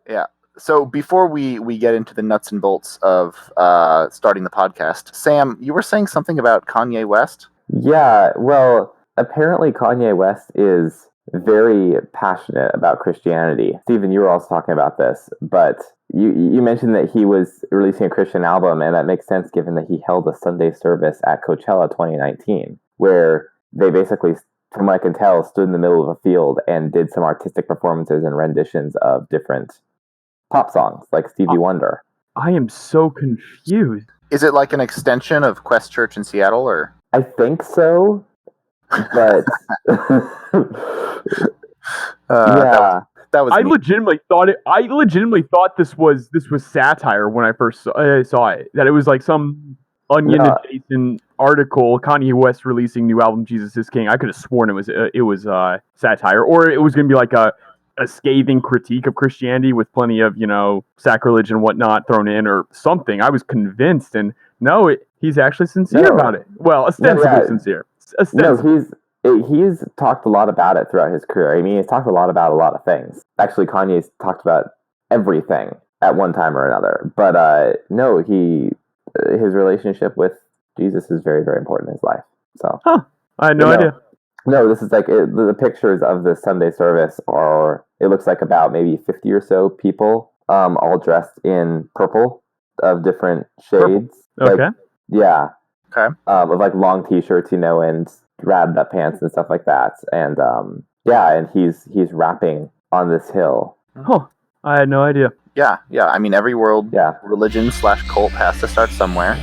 Yeah. So before we get into the nuts and bolts of starting the podcast, Sam, you were saying something about Kanye West? Yeah, well, apparently Kanye West is very passionate about Christianity. Stephen, you were also talking about this, but you mentioned that he was releasing a Christian album, and that makes sense given that he held a Sunday service at Coachella 2019, where they basically, from what I can tell, stood in the middle of a field and did some artistic performances and renditions of different pop songs, like Stevie Wonder. I am so confused. Is it like an extension of Quest Church in Seattle, or? I think so, but yeah. That was I legitimately thought this was satire when I first saw it. That it was like some Onion adjacent article. Kanye West releasing new album Jesus is King. I could have sworn it was satire, or it was going to be like a scathing critique of Christianity with plenty of sacrilege and whatnot thrown in or something. I was convinced, and no, he's actually sincere about it. Well, ostensibly sincere. No, he's talked a lot about it throughout his career. I mean, he's talked a lot about a lot of things. Actually, Kanye's talked about everything at one time or another. But no, his relationship with Jesus is very, very important in his life. So, I had no idea. No, this is like the pictures of the Sunday service are. It looks like about maybe 50 or so people, all dressed in purple of different shades. Purple. Okay. Yeah. Okay. With like long T-shirts, and ratted up pants and stuff like that, and and he's rapping on this hill. Huh. I had no idea. Yeah. I mean, every world religion/cult has to start somewhere.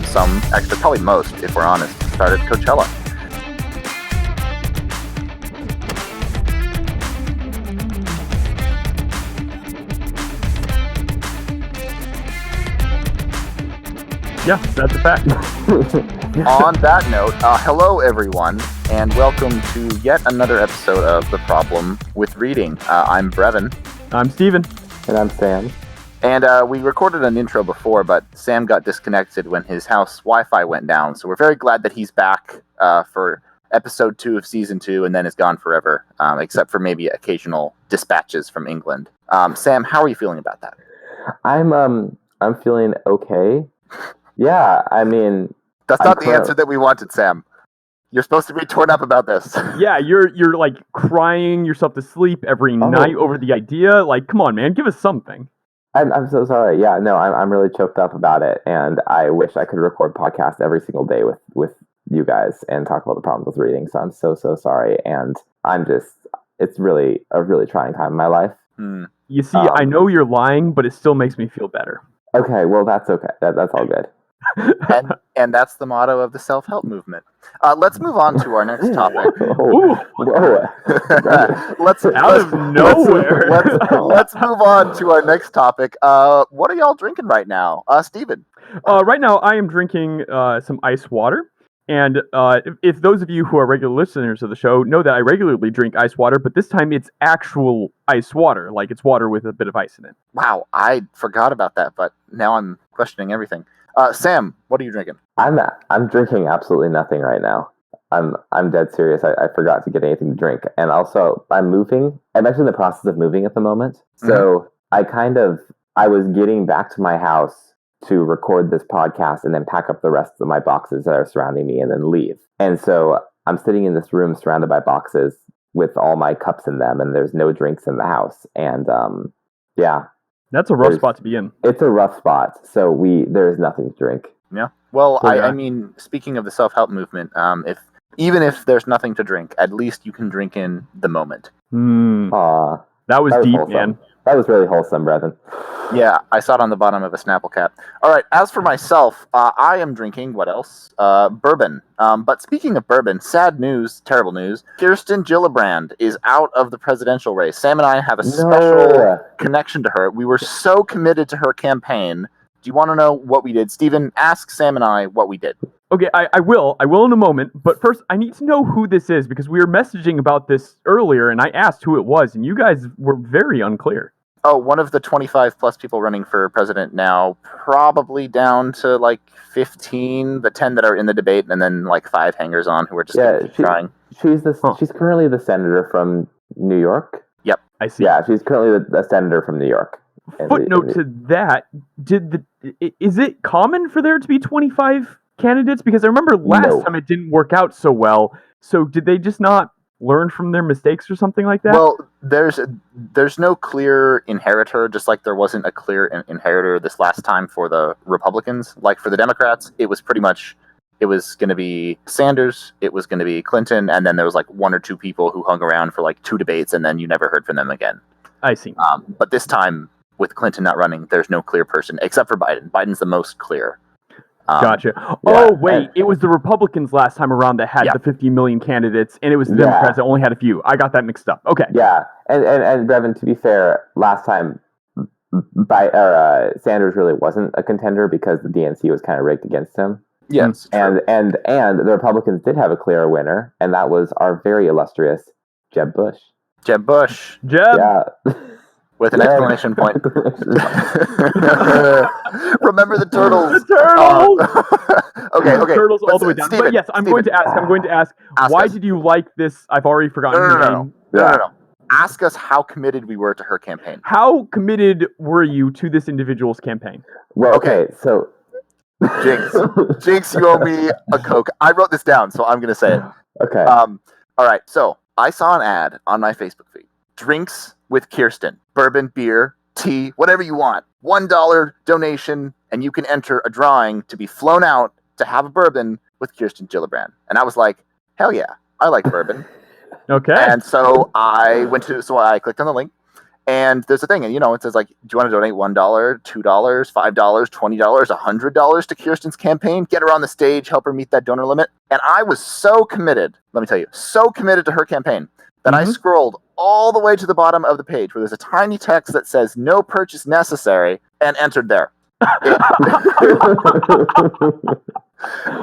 Some, actually, probably most, if we're honest, started Coachella. Yeah, that's a fact. On that note, hello everyone, and welcome to yet another episode of The Problem with Reading. I'm Brevin. I'm Steven. And I'm Sam. And we recorded an intro before, but Sam got disconnected when his house Wi-Fi went down, so we're very glad that he's back for episode 2 of season 2, and then is gone forever, except for maybe occasional dispatches from England. Sam, how are you feeling about that? I'm feeling okay. Yeah, I mean... That's not the answer that we wanted, Sam. You're supposed to be torn up about this. Yeah, you're like crying yourself to sleep every night over the idea. Like, come on, man, give us something. I'm so sorry. Yeah, no, I'm really choked up about it, and I wish I could record podcasts every single day with you guys and talk about the problems with reading. So I'm so sorry, and it's really a really trying time in my life. You see, I know you're lying, but it still makes me feel better. Okay, well that's okay. That's all good. and that's the motto of the self-help movement. Let's move on to our next topic. Let's out of nowhere. Let's move on to our next topic. What are y'all drinking right now, Steven? Right now, I am drinking some ice water. And if those of you who are regular listeners of the show know that I regularly drink ice water, but this time it's actual ice water, like it's water with a bit of ice in it. Wow, I forgot about that, but now I'm questioning everything. Sam, what are you drinking? I'm drinking absolutely nothing right now. I'm dead serious. I forgot to get anything to drink, and also I'm moving. I'm actually in the process of moving at the moment, so I was getting back to my house to record this podcast and then pack up the rest of my boxes that are surrounding me and then leave. And so I'm sitting in this room surrounded by boxes with all my cups in them, and there's no drinks in the house. And that's a rough spot to be in. It's a rough spot. So there's nothing to drink. Yeah. Well, I mean, speaking of the self-help movement, even if there's nothing to drink, at least you can drink in the moment. That was deep, wholesome. Man. That was really wholesome, Brevin. Yeah, I saw it on the bottom of a Snapple cap. All right, as for myself, I am drinking, what else? Bourbon. But speaking of bourbon, sad news, terrible news, Kirsten Gillibrand is out of the presidential race. Sam and I have a special connection to her. We were so committed to her campaign. Do you want to know what we did? Stephen, ask Sam and I what we did. Okay, I will in a moment, but first I need to know who this is, because we were messaging about this earlier, and I asked who it was, and you guys were very unclear. Oh, one of the 25 plus people running for president now, probably down to like 15, the 10 that are in the debate, and then like 5 hangers on who are just trying. She's currently the senator from New York. Yep. I see. Yeah, she's currently the senator from New York. footnote to that, is it common for there to be 25 candidates? Because I remember last time it didn't work out so well. So did they just not learn from their mistakes or something like that? Well, there's no clear inheritor, just like there wasn't a clear inheritor this last time for the Republicans. Like for the Democrats, it was pretty much, it was going to be Sanders, it was going to be Clinton, and then there was like one or two people who hung around for like 2 debates, and then you never heard from them again. I see. But this time, with Clinton not running, there's no clear person, except for Biden. Biden's the most clear. Gotcha. It was the Republicans last time around that had the 50 million candidates, and it was the Democrats that only had a few. I got that mixed up. Okay. Yeah, and Brevin, to be fair, last time Sanders really wasn't a contender because the DNC was kind of rigged against him. Yes, and the Republicans did have a clear winner, and that was our very illustrious Jeb Bush. Jeb Bush. Yeah. With an exclamation point. Remember the turtles. The turtles. Okay. Turtles all the way down. But yes, I'm going to ask. Why did you like this? I've already forgotten her name. No. Ask us how committed we were to her campaign. How committed were you to this individual's campaign? Well, okay, so Jinx, you owe me a Coke. I wrote this down, so I'm going to say it. Okay. All right. So I saw an ad on my Facebook feed. Drinks with Kirsten. Bourbon, beer, tea, whatever you want. $1 donation, and you can enter a drawing to be flown out to have a bourbon with Kirsten Gillibrand. And I was like, hell yeah, I like bourbon. Okay. And so I clicked on the link, and there's a thing, and it says like, do you want to donate $1, $2, $5, $20, $100 to Kirsten's campaign? Get her on the stage, help her meet that donor limit. And I was so committed, let me tell you, so committed to her campaign that I scrolled all the way to the bottom of the page where there's a tiny text that says no purchase necessary and entered there.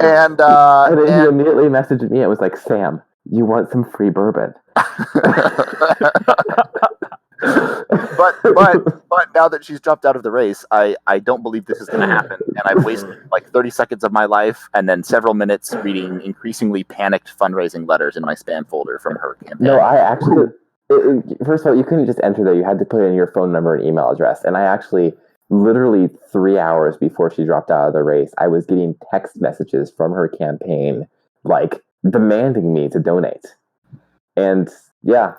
And then he immediately messaged me. It was like, Sam, you want some free bourbon? But now that she's dropped out of the race, I don't believe this is going to happen. And I've wasted like 30 seconds of my life and then several minutes reading increasingly panicked fundraising letters in my spam folder from her campaign. No, I actually, first of all, you couldn't just enter there. You had to put in your phone number and email address. And I actually, literally 3 hours before she dropped out of the race, I was getting text messages from her campaign, like demanding me to donate. And yeah,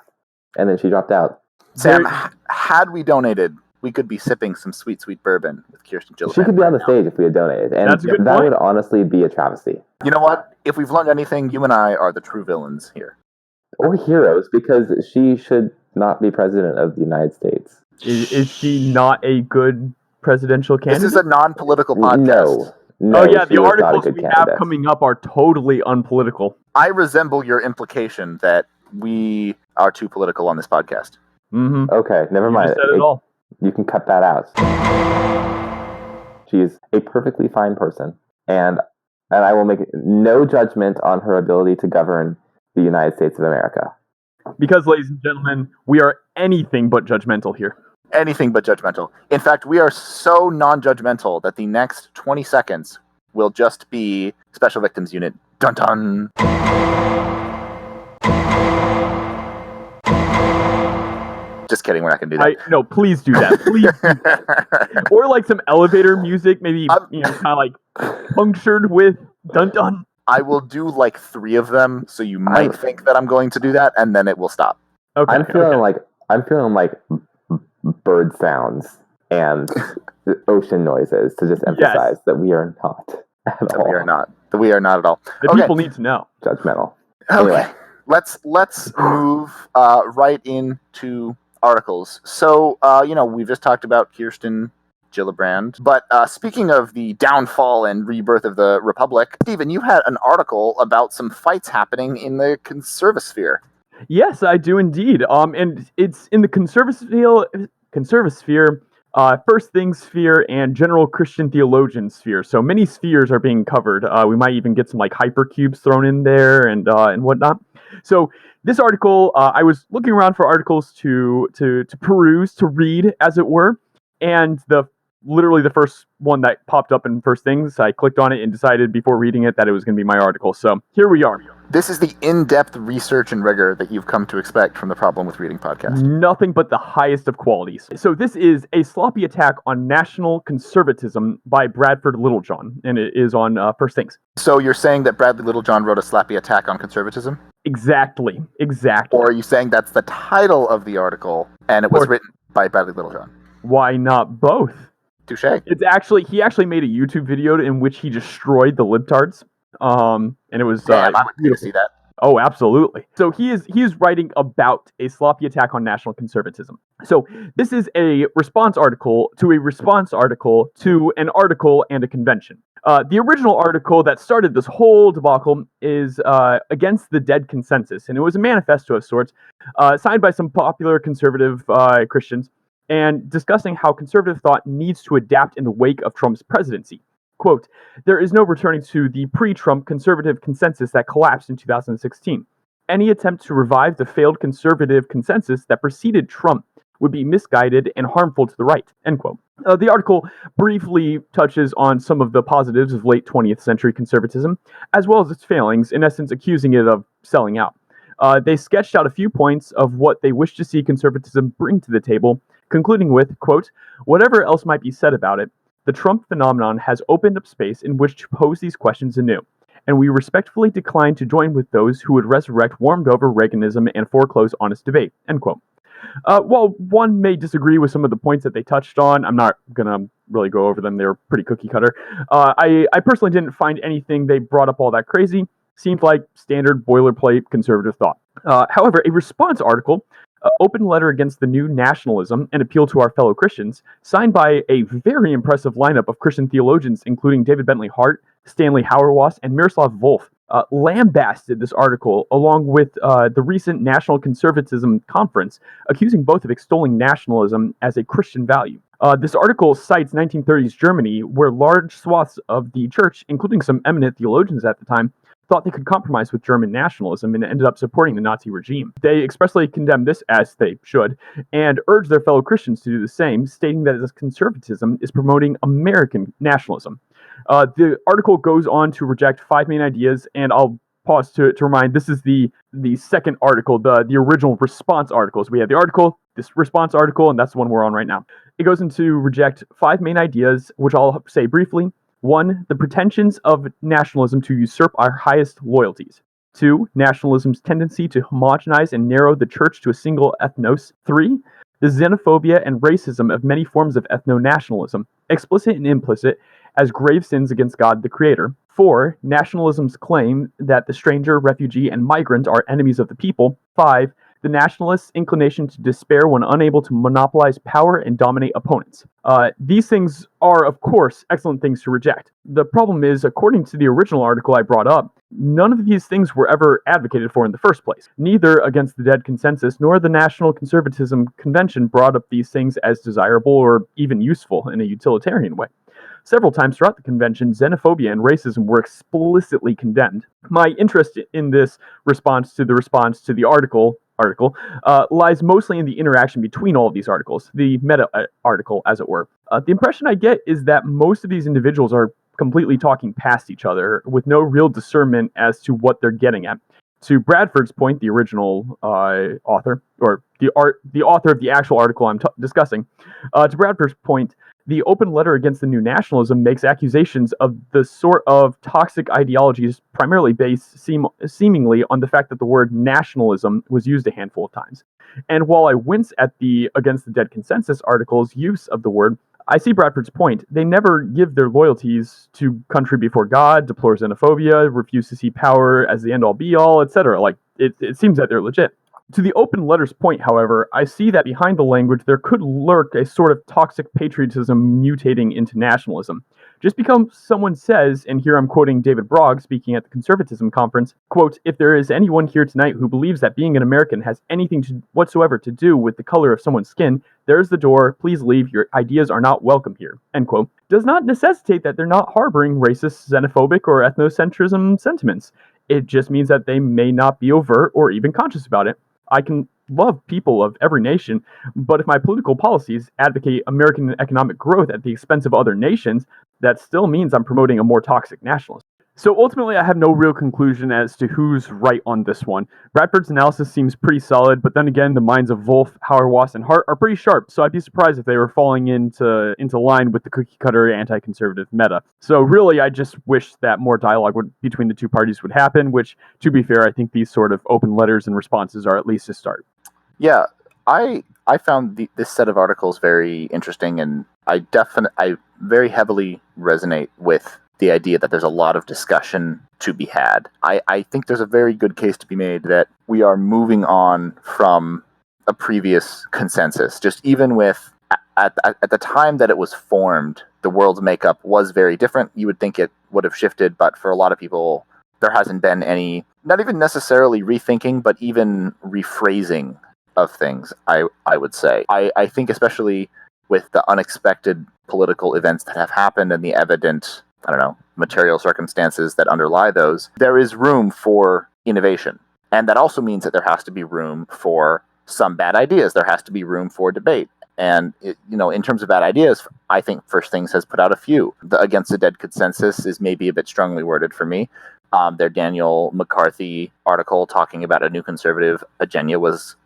and then she dropped out. Sam, had we donated, we could be sipping some sweet, sweet bourbon with Kirsten Gillibrand. She could be on the stage if we had donated. And that would honestly be a travesty. You know what? If we've learned anything, you and I are the true villains here. Or heroes, because she should not be president of the United States. Is she not a good presidential candidate? This is a non-political podcast. No. Oh yeah, the articles we have coming up are totally unpolitical. I resemble your implication that we are too political on this podcast. Mm-hmm. Okay, never mind. You said it all. You can cut that out. She's a perfectly fine person, and I will make no judgment on her ability to govern the United States of America. Because, ladies and gentlemen, we are anything but judgmental here. Anything but judgmental. In fact, we are so non-judgmental that the next 20 seconds will just be Special Victims Unit. Dun dun. Just kidding, we're not going to do that. No, please do that. Please do that. Or like some elevator music, maybe kind of like punctured with dun dun. I will do like 3 of them, so you might think that I'm going to do that, and then it will stop. Okay. I'm feeling like bird sounds and ocean noises to just emphasize that we are not at all. We are not at all. People need to know. Judgmental. Okay. Anyway. Let's move right into articles. So, we've just talked about Kirsten Gillibrand. But speaking of the downfall and rebirth of the Republic, Stephen, you had an article about some fights happening in the conservasphere. Yes, I do indeed. And it's in the conservasphere, first things sphere, and general Christian theologian sphere. So many spheres are being covered. We might even get some like hypercubes thrown in there and whatnot. So this article, I was looking around for articles to peruse, to read, as it were. And the literally the first one that popped up in First Things. I clicked on it and decided before reading it that it was going to be my article. So here we are. This is the in-depth research and rigor that you've come to expect from the Problem with Reading podcast. Nothing but the highest of qualities. So this is A Sloppy Attack on National Conservatism by Bradford Littlejohn, and it is on First Things. So you're saying that Bradley Littlejohn wrote a sloppy attack on conservatism? Exactly. Or are you saying that's the title of the article, and it was written by Bradley Littlejohn? Why not both? Touche. He actually made a YouTube video in which he destroyed the libtards. And it was Damn, I would pay to see that. Oh, absolutely. So he is writing about a sloppy attack on national conservatism. So this is a response article to a response article to an article and a convention. The original article that started this whole debacle is against the dead consensus, and it was a manifesto of sorts, signed by some popular conservative Christians, and discussing how conservative thought needs to adapt in the wake of Trump's presidency. Quote, there is no returning to the pre-Trump conservative consensus that collapsed in 2016. Any attempt to revive the failed conservative consensus that preceded Trump would be misguided and harmful to the right, end quote. The article briefly touches on some of the positives of late 20th century conservatism, as well as its failings, in essence accusing it of selling out. They sketched out a few points of what they wish to see conservatism bring to the table, concluding with, quote, whatever else might be said about it, the Trump phenomenon has opened up space in which to pose these questions anew, and we respectfully decline to join with those who would resurrect warmed-over Reaganism and foreclose honest debate, end quote. While one may disagree with some of the points that they touched on, I'm not going to really go over them. They're pretty cookie-cutter. I personally didn't find anything they brought up all that crazy. Seemed like standard boilerplate conservative thought. However, a response article, open letter against the new nationalism and appeal to our fellow Christians, signed by a very impressive lineup of Christian theologians, including David Bentley Hart, Stanley Hauerwas, and Miroslav Volf, lambasted this article along with the recent National Conservatism Conference, accusing both of extolling nationalism as a Christian value. This article cites 1930s Germany, where large swaths of the church, including some eminent theologians at the time, thought they could compromise with German nationalism and ended up supporting the Nazi regime. They expressly condemned this, as they should, and urged their fellow Christians to do the same, stating that this conservatism is promoting American nationalism. The article goes on to reject 5 main ideas, and I'll pause to remind, this is the second article, the original response articles. We have the article, this response article, and that's the one we're on right now. It goes into reject 5 main ideas, which I'll say briefly. 1, the pretensions of nationalism to usurp our highest loyalties. 2, nationalism's tendency to homogenize and narrow the church to a single ethnos. 3, the xenophobia and racism of many forms of ethno-nationalism, explicit and implicit, as grave sins against God the Creator. 4, nationalism's claim that the stranger, refugee, and migrant are enemies of the people. 5, the nationalists' inclination to despair when unable to monopolize power and dominate opponents. These things are, of course, excellent things to reject. The problem is, according to the original article I brought up, none of these things were ever advocated for in the first place. Neither Against the Dead Consensus nor the National Conservatism Convention brought up these things as desirable or even useful in a utilitarian way. Several times throughout the convention, xenophobia and racism were explicitly condemned. My interest in this response to the article lies mostly in the interaction between all of these articles, the meta-article, as it were. The impression I get is that most of these individuals are completely talking past each other with no real discernment as to what they're getting at. To Bradford's point, the original author, or the author of the actual article I'm discussing, to Bradford's point, the open letter against the new nationalism makes accusations of the sort of toxic ideologies primarily based seemingly on the fact that the word nationalism was used a handful of times. And while I wince at the Against the Dead Consensus article's use of the word, I see Bradford's point. They never give their loyalties to country before God, deplore xenophobia, refuse to see power as the end-all be-all, etc. Like, it seems that they're legit. To the open letter's point, however, I see that behind the language there could lurk a sort of toxic patriotism mutating into nationalism. Just because someone says, and here I'm quoting David Brogg speaking at the Conservatism Conference, quote, if there is anyone here tonight who believes that being an American has anything whatsoever to do with the color of someone's skin, there's the door, please leave, your ideas are not welcome here, end quote, does not necessitate that they're not harboring racist, xenophobic, or ethnocentrism sentiments. It just means that they may not be overt or even conscious about it. I can love people of every nation, but if my political policies advocate American economic growth at the expense of other nations, that still means I'm promoting a more toxic nationalism. So ultimately, I have no real conclusion as to who's right on this one. Bradford's analysis seems pretty solid, but then again, the minds of Wolf, Hauerwas, and Hart are pretty sharp, so I'd be surprised if they were falling into line with the cookie-cutter anti-conservative meta. So really, I just wish that more dialogue between the two parties would happen, which, to be fair, I think these sort of open letters and responses are at least a start. Yeah, I found this set of articles very interesting, and I very heavily resonate with the idea that there's a lot of discussion to be had. I think there's a very good case to be made that we are moving on from a previous consensus. Just even with, at the time that it was formed, the world's makeup was very different. You would think it would have shifted, but for a lot of people, there hasn't been any, not even necessarily rethinking, but even rephrasing of things, I would say. I think especially with the unexpected political events that have happened and the evident, I don't know, material circumstances that underlie those, there is room for innovation. And that also means that there has to be room for some bad ideas. There has to be room for debate. And, in terms of bad ideas, I think First Things has put out a few. The Against the Dead consensus is maybe a bit strongly worded for me. Their Daniel McCarthy article talking about a new conservative agenda was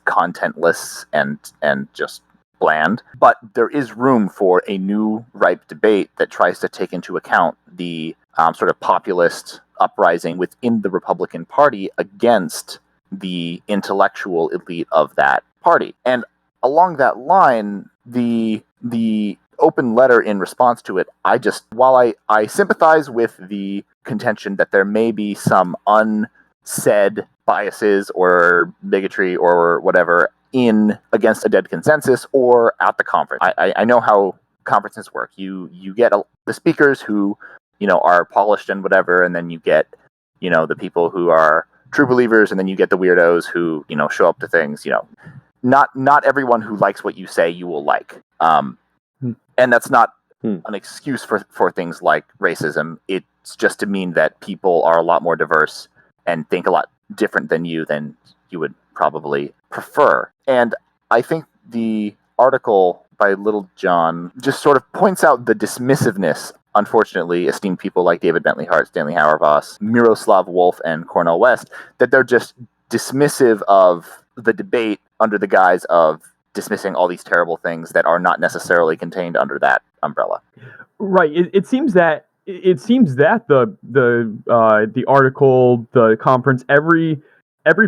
contentless and just bland. But there is room for a new ripe debate that tries to take into account the sort of populist uprising within the Republican Party against the intellectual elite of that party. And along that line, the open letter in response to it, while I sympathize with the contention that there may be some unsaid biases or bigotry or whatever in Against a Dead consensus or at the conference. I know how conferences work. You get the speakers who, are polished and whatever, and then you get, the people who are true believers, and then you get the weirdos who, show up to things, Not everyone who likes what you say you will like. And that's not an excuse for things like racism. It's just to mean that people are a lot more diverse and think a lot different than you would probably prefer. And I think the article by Little John just sort of points out the dismissiveness, unfortunately, esteemed people like David Bentley Hart, Stanley Hauerwas, Miroslav Wolf, and Cornel West, that they're just dismissive of the debate under the guise of dismissing all these terrible things that are not necessarily contained under that umbrella. Right. It seems that the article, the conference, every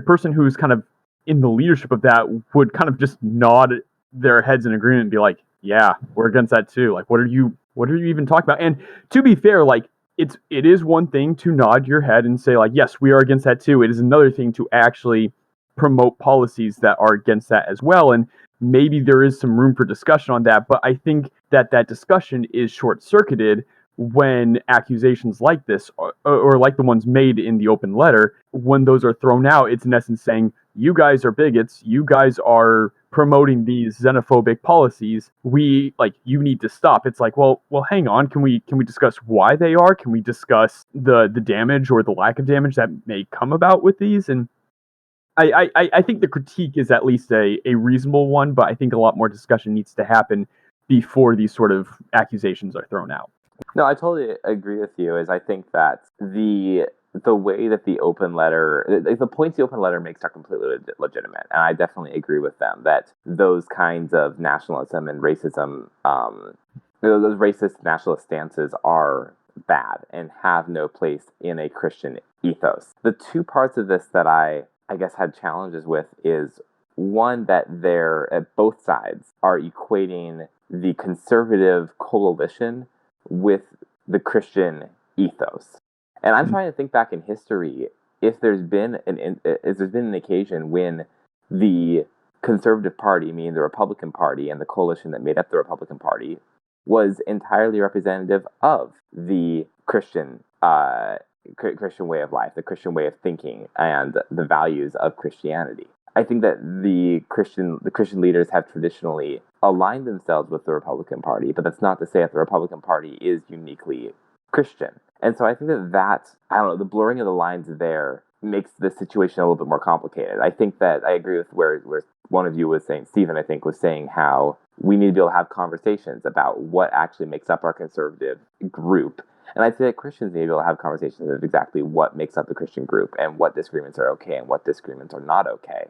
person who's kind of in the leadership of that would kind of just nod their heads in agreement and be like, "Yeah, we're against that too." Like, what are you even talking about? And to be fair, like it is one thing to nod your head and say like, "Yes, we are against that too." It is another thing to actually promote policies that are against that as well. And maybe there is some room for discussion on that, but I think that discussion is short-circuited when accusations like this, or like the ones made in the open letter, when those are thrown out, it's in essence saying, you guys are bigots, you guys are promoting these xenophobic policies, you need to stop. It's like, well, hang on, can we discuss why they are? Can we discuss the damage or the lack of damage that may come about with these? And I think the critique is at least a reasonable one, but I think a lot more discussion needs to happen before these sort of accusations are thrown out. No, I totally agree with you. I think that the way that the open letter, the points the open letter makes are completely legitimate, and I definitely agree with them that those kinds of nationalism and racism, those racist nationalist stances are bad and have no place in a Christian ethos. The two parts of this that I guess had challenges with is one, that both sides are equating the conservative coalition with the Christian ethos. And I'm trying to think back in history if there's been an occasion when the Conservative Party, meaning the Republican Party and the coalition that made up the Republican Party, was entirely representative of the Christian way of life, the Christian way of thinking, and the values of Christianity. I think that the Christian leaders have traditionally aligned themselves with the Republican Party, but that's not to say that the Republican Party is uniquely Christian. And so I think that I don't know, the blurring of the lines there makes the situation a little bit more complicated. I think that I agree with where one of you was saying, Stephen, I think, was saying how we need to be able to have conversations about what actually makes up our conservative group. And I'd say that Christians need to be able to have conversations of exactly what makes up the Christian group and what disagreements are okay and what disagreements are not okay.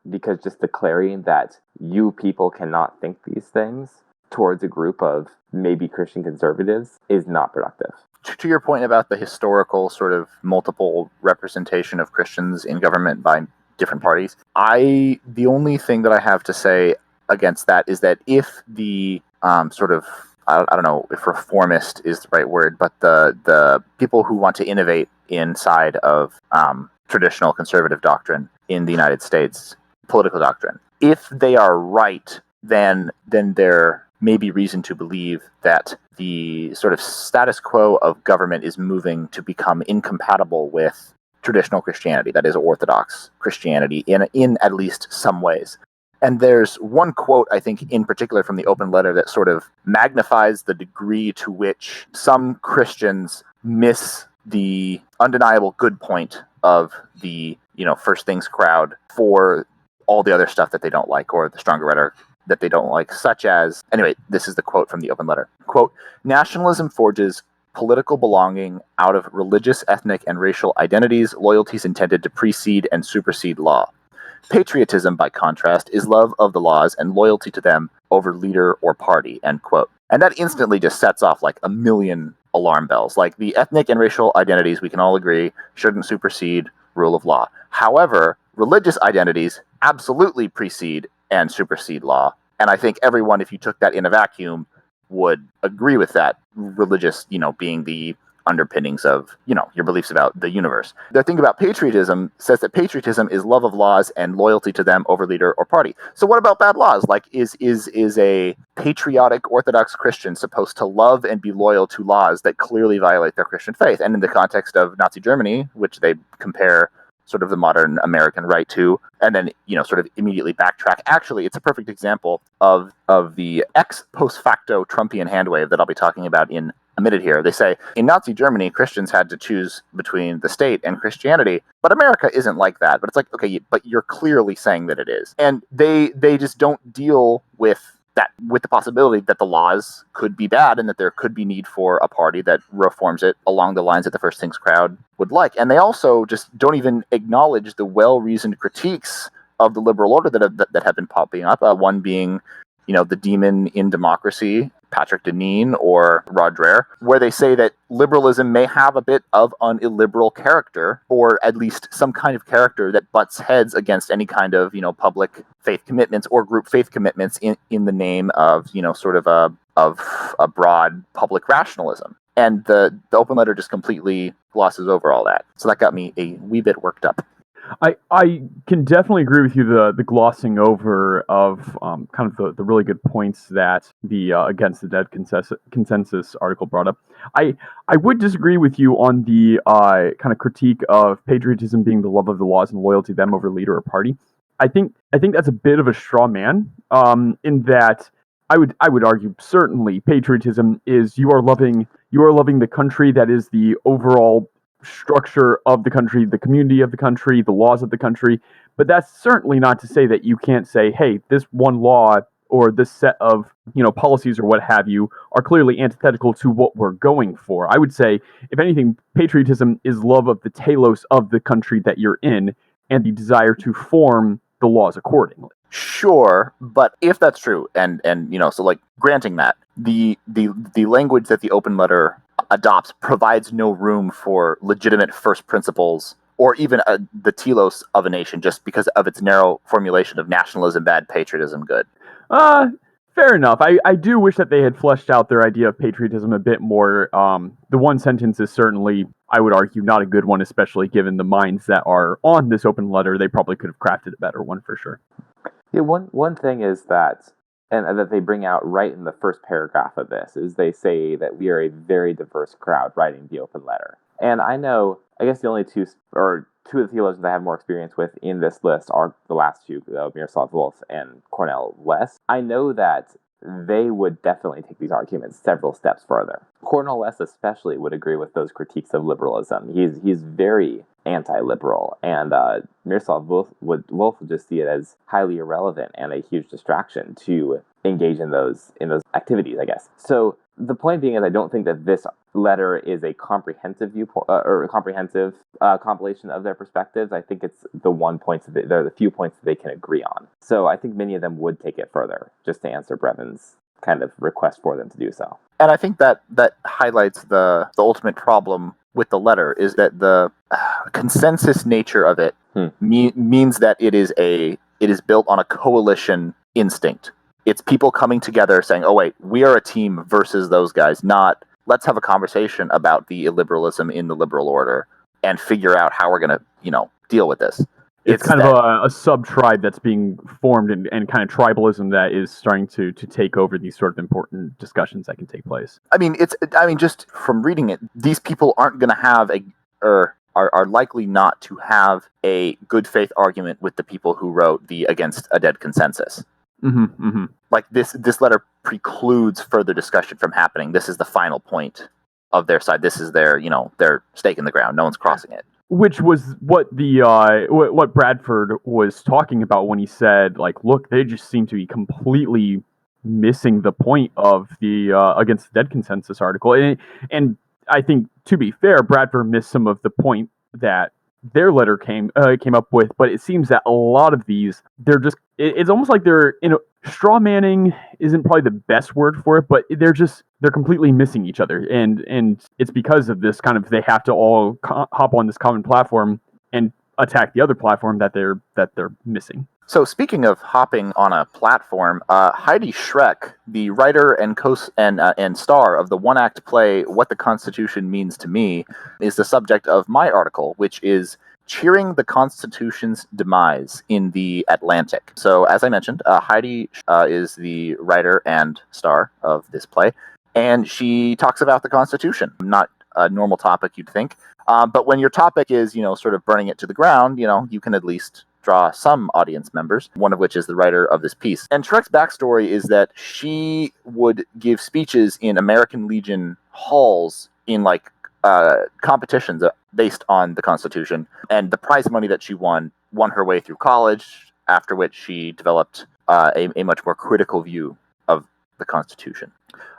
Because just declaring that you people cannot think these things towards a group of maybe Christian conservatives is not productive. To your point about the historical sort of multiple representation of Christians in government by different parties, the only thing that I have to say against that is that if the sort of, I don't know if reformist is the right word, but the people who want to innovate inside of traditional conservative doctrine in the United States, political doctrine, if they are right, then there may be reason to believe that the sort of status quo of government is moving to become incompatible with traditional Christianity, that is Orthodox Christianity, in at least some ways. And there's one quote, I think, in particular from the open letter that sort of magnifies the degree to which some Christians miss the undeniable good point of the, First Things crowd for all the other stuff that they don't like, or the stronger rhetoric that they don't like, such as, anyway, this is the quote from the open letter. Quote, "Nationalism forges political belonging out of religious, ethnic, and racial identities, loyalties intended to precede and supersede law. Patriotism, by contrast, is love of the laws and loyalty to them over leader or party," end quote. And that instantly just sets off like a million alarm bells. Like, the ethnic and racial identities, we can all agree, shouldn't supersede rule of law. However, religious identities absolutely precede and supersede law. And I think everyone, if you took that in a vacuum, would agree with that. Religious, being the underpinnings of, your beliefs about the universe. The thing about patriotism says that patriotism is love of laws and loyalty to them over leader or party. So what about bad laws? Like, is a patriotic Orthodox Christian supposed to love and be loyal to laws that clearly violate their Christian faith? And in the context of Nazi Germany, which they compare sort of the modern American right to, and then, sort of immediately backtrack. Actually, it's a perfect example of the ex-post facto Trumpian handwave that I'll be talking about in a minute here. They say, in Nazi Germany, Christians had to choose between the state and Christianity, but America isn't like that. But it's like, okay, but you're clearly saying that it is. And they just don't deal with the possibility that the laws could be bad and that there could be need for a party that reforms it along the lines that the First Things crowd would like. And they also just don't even acknowledge the well-reasoned critiques of the liberal order that have been popping up. One being, the demon in democracy, Patrick Deneen or Rod Dreher, where they say that liberalism may have a bit of an illiberal character, or at least some kind of character that butts heads against any kind of, public faith commitments or group faith commitments in the name of, sort of a broad public rationalism. And the open letter just completely glosses over all that. So that got me a wee bit worked up. I can definitely agree with you, the glossing over of kind of the really good points that the Against the Dead consensus article brought up. I would disagree with you on the kind of critique of patriotism being the love of the laws and loyalty to them over leader or party. I think that's a bit of a straw man, in that I would argue certainly patriotism is you are loving the country that is the overall structure of the country, the community of the country, the laws of the country. But that's certainly not to say that you can't say, hey, this one law or this set of policies or what have you are clearly antithetical to what we're going for. I would say, if anything, patriotism is love of the telos of the country that you're in and the desire to form the laws accordingly. Sure, but if that's true, and so like granting that, the language that the open letter adopts provides no room for legitimate first principles or even the telos of a nation just because of its narrow formulation of nationalism bad, patriotism good. Fair enough. I do wish that they had fleshed out their idea of patriotism a bit more. The one sentence is certainly, I would argue, not a good one, especially given the minds that are on this open letter. They probably could have crafted a better one for sure. Yeah, one thing is that, and that they bring out right in the first paragraph of this, is they say that we are a very diverse crowd writing the open letter. And I know, I guess the only two of the theologians I have more experience with in this list are the last two, Miroslav Volf and Cornel West. I know that they would definitely take these arguments several steps further. Cornel West especially would agree with those critiques of liberalism. He's very anti-liberal, and Miroslav Volf would just see it as highly irrelevant and a huge distraction to engage in those activities, I guess. So the point being is, I don't think that this letter is a comprehensive viewpoint or a comprehensive compilation of their perspectives. I think it's they're the few points that they can agree on. So I think many of them would take it further, just to answer Brevin's kind of request for them to do so. And I think that highlights the ultimate problem with the letter, is that the consensus nature of it means that it is built on a coalition instinct. It's people coming together saying, oh wait, we are a team versus those guys, not let's have a conversation about the illiberalism in the liberal order and figure out how we're going to, deal with this. It's kind of a sub-tribe that's being formed and kind of tribalism that is starting to take over these sort of important discussions that can take place. I mean, just from reading it, these people aren't going to have are likely not to have a good faith argument with the people who wrote the Against a Dead consensus. Mm-hmm, mm-hmm. Like this letter precludes further discussion from happening. This is the final point of their side. This is their stake in the ground. No one's crossing it. Which was what what Bradford was talking about when he said, like, look, they just seem to be completely missing the point of the Against the Dead consensus article. And I think, to be fair, Bradford missed some of the point that their letter came up with, but it seems that a lot of these, it's almost like they're straw manning isn't probably the best word for it, but they're completely missing each other, and it's because of this kind of, they have to all hop on this common platform and attack the other platform that they're missing. So speaking of hopping on a platform, Heidi Schreck, the writer and star of the one-act play What the Constitution Means to Me, is the subject of my article, which is Cheering the Constitution's Demise in the Atlantic. So as I mentioned, Heidi is the writer and star of this play, and she talks about the Constitution. Not a normal topic, you'd think. But when your topic is, sort of burning it to the ground, you can at least draw some audience members, one of which is the writer of this piece. And Schreck's backstory is that she would give speeches in American Legion halls in competitions based on the Constitution, and the prize money that she won her way through college, after which she developed a much more critical view of the Constitution.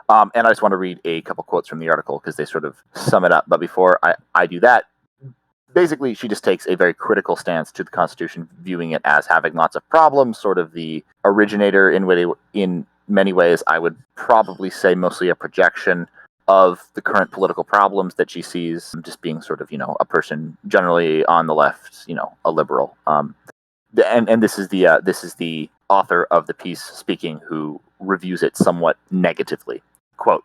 And I just want to read a couple quotes from the article because they sort of sum it up. But before I do that, basically, she just takes a very critical stance to the Constitution, viewing it as having lots of problems, sort of the originator in many ways. I would probably say mostly a projection of the current political problems that she sees, just being sort of, a person generally on the left, a liberal. And this is the author of the piece speaking, who reviews it somewhat negatively. Quote,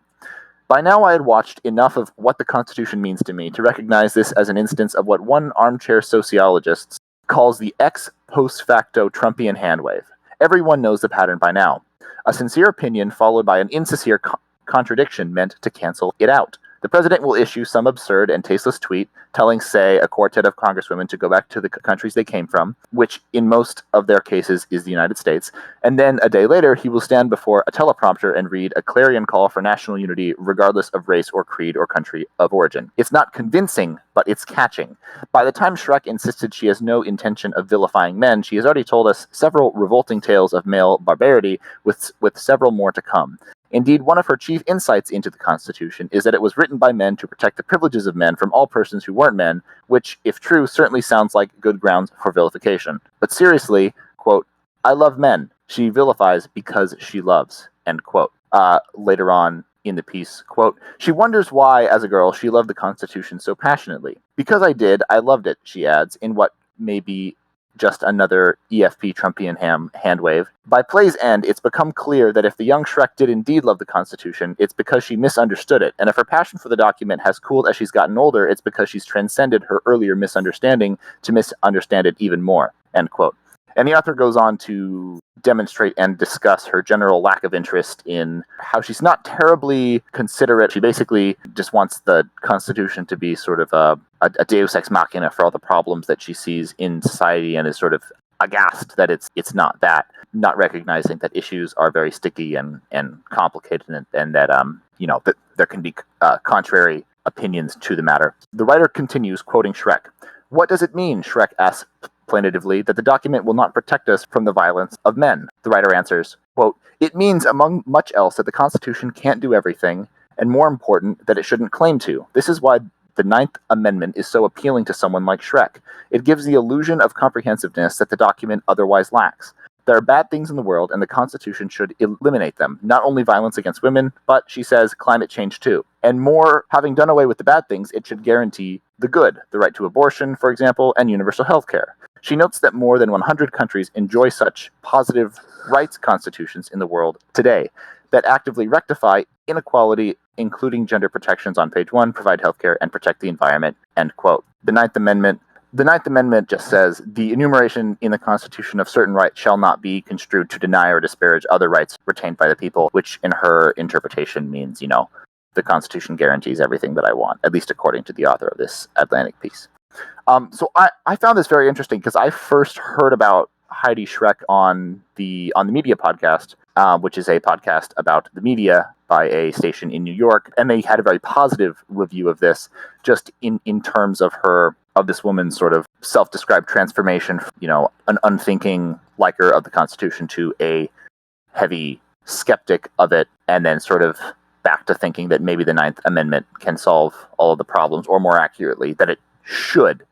"By now I had watched enough of What the Constitution Means to Me to recognize this as an instance of what one armchair sociologist calls the ex post facto Trumpian handwave. Everyone knows the pattern by now. A sincere opinion followed by an insincere contradiction meant to cancel it out. The president will issue some absurd and tasteless tweet telling, say, a quartet of congresswomen to go back to the countries they came from, which in most of their cases is the United States, and then a day later he will stand before a teleprompter and read a clarion call for national unity regardless of race or creed or country of origin. It's not convincing, but it's catching. By the time Schreck insisted she has no intention of vilifying men, she has already told us several revolting tales of male barbarity, with several more to come. Indeed, one of her chief insights into the Constitution is that it was written by men to protect the privileges of men from all persons who weren't men, which, if true, certainly sounds like good grounds for vilification. But seriously, quote, I love men. She vilifies because she loves, end quote." Later on in the piece, quote, "She wonders why, as a girl, she loved the Constitution so passionately. Because I did, I loved it," she adds, in what may be just another EFP Trumpian handwave. "By play's end, it's become clear that if the young Schreck did indeed love the Constitution, it's because she misunderstood it, and if her passion for the document has cooled as she's gotten older, it's because she's transcended her earlier misunderstanding to misunderstand it even more," end quote. And the author goes on to demonstrate and discuss her general lack of interest in how she's not terribly considerate. She basically just wants the Constitution to be sort of a deus ex machina for all the problems that she sees in society, and is sort of aghast that it's not that, not recognizing that issues are very sticky and complicated, and that that there can be contrary opinions to the matter. The writer continues, quoting Shrek. What does it mean, Shrek asks plaintively, that the document will not protect us from the violence of men? The writer answers, quote, it means, among much else, that the Constitution can't do everything, and more important, that it shouldn't claim to. This is why the Ninth Amendment is so appealing to someone like Shrek. It gives the illusion of comprehensiveness that the document otherwise lacks. There are bad things in the world, and the Constitution should eliminate them. Not only violence against women, but, she says, climate change too. And more, having done away with the bad things, it should guarantee the good, the right to abortion, for example, and universal health care. She notes that more than 100 countries enjoy such positive rights constitutions in the world today that actively rectify inequality, including gender protections on page 1, provide healthcare, and protect the environment, end quote. The Ninth Amendment just says, the enumeration in the Constitution of certain rights shall not be construed to deny or disparage other rights retained by the people, which in her interpretation means, the Constitution guarantees everything that I want, at least according to the author of this Atlantic piece. So I found this very interesting because I first heard about Heidi Shrek on the Media podcast, which is a podcast about the media by a station in New York, and they had a very positive review of this, just in terms of this woman's sort of self-described transformation, an unthinking liker of the Constitution to a heavy skeptic of it, and then sort of back to thinking that maybe the Ninth Amendment can solve all of the problems, or more accurately, that it should,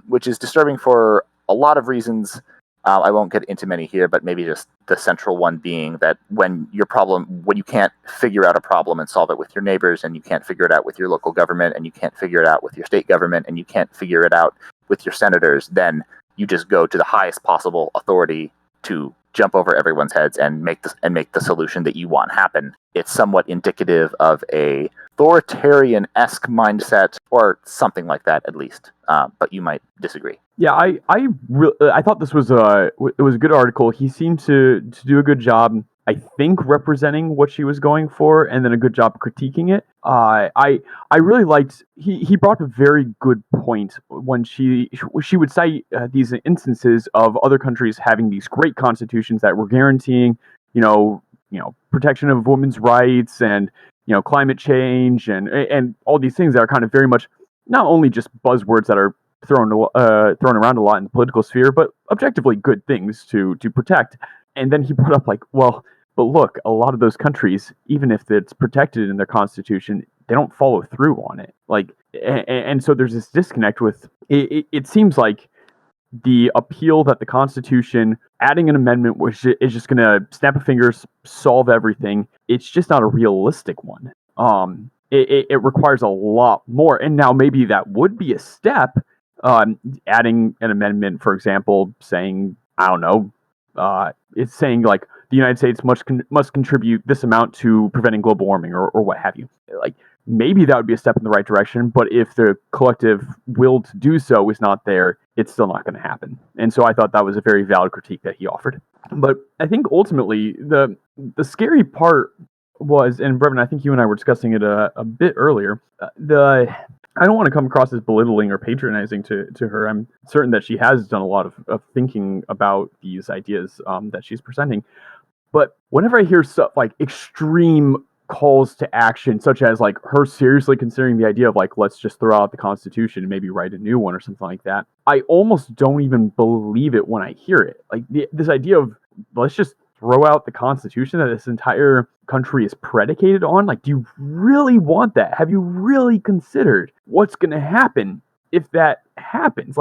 which is disturbing for a lot of reasons. I won't get into many here, but maybe just the central one being that when you can't figure out a problem and solve it with your neighbors, and you can't figure it out with your local government, and you can't figure it out with your state government, and you can't figure it out with your senators, then you just go to the highest possible authority to jump over everyone's heads and make the solution that you want happen. It's somewhat indicative of a authoritarian-esque mindset, or something like that, at least. But you might disagree. Yeah, I thought this was a good article. He seemed to do a good job, I think, representing what she was going for, and then a good job critiquing it. I really liked. He brought up a very good point when she would cite these instances of other countries having these great constitutions that were guaranteeing, protection of women's rights and climate change and all these things that are kind of very much not only just buzzwords that are thrown around a lot in the political sphere, but objectively good things to protect. And then he brought up but look, a lot of those countries, even if it's protected in their constitution, they don't follow through on it. And so there's this disconnect with it. It seems like the appeal that the Constitution, adding an amendment which is just going to snap of fingers, solve everything, it's just not a realistic one. It requires a lot more. And now maybe that would be a step, adding an amendment, for example, saying, I don't know, it's saying like the United States must contribute this amount to preventing global warming or what have you. Maybe that would be a step in the right direction, but if the collective will to do so is not there, it's still not going to happen. And so I thought that was a very valid critique that he offered. But I think ultimately the scary part was, and Brevin, I think you and I were discussing it a bit earlier, I don't want to come across as belittling or patronizing to her. I'm certain that she has done a lot of thinking about these ideas that she's presenting. But whenever I hear stuff like extreme calls to action, such as like her seriously considering the idea of let's just throw out the Constitution and maybe write a new one or something like that, I almost don't even believe it when I hear it. This idea of let's just throw out the Constitution that this entire country is predicated on. Do you really want that? Have you really considered what's going to happen if that happens?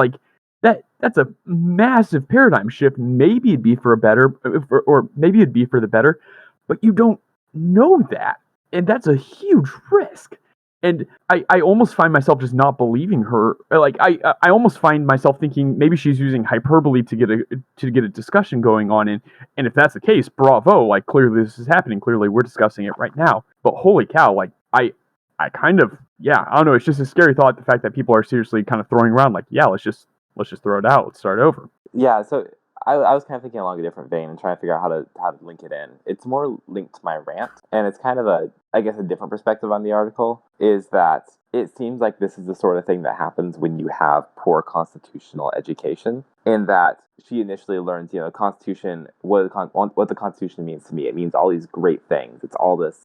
That's a massive paradigm shift. Maybe it'd be for a better, or maybe it'd be for the better, but you don't know that, and that's a huge risk. And I almost find myself just not believing her. I almost find myself thinking maybe she's using hyperbole to get a discussion going on. And if that's the case, bravo! Clearly this is happening. Clearly we're discussing it right now. But holy cow! I kind of, I don't know. It's just a scary thought. The fact that people are seriously kind of throwing around let's just throw it out. Let's start over. Yeah. So I was kind of thinking along a different vein and trying to figure out how to link it in. It's more linked to my rant, and it's kind of a I guess, a different perspective on the article is that it seems like this is the sort of thing that happens when you have poor constitutional education, in that she initially learns, the Constitution, what the Constitution means to me. It means all these great things. It's all this,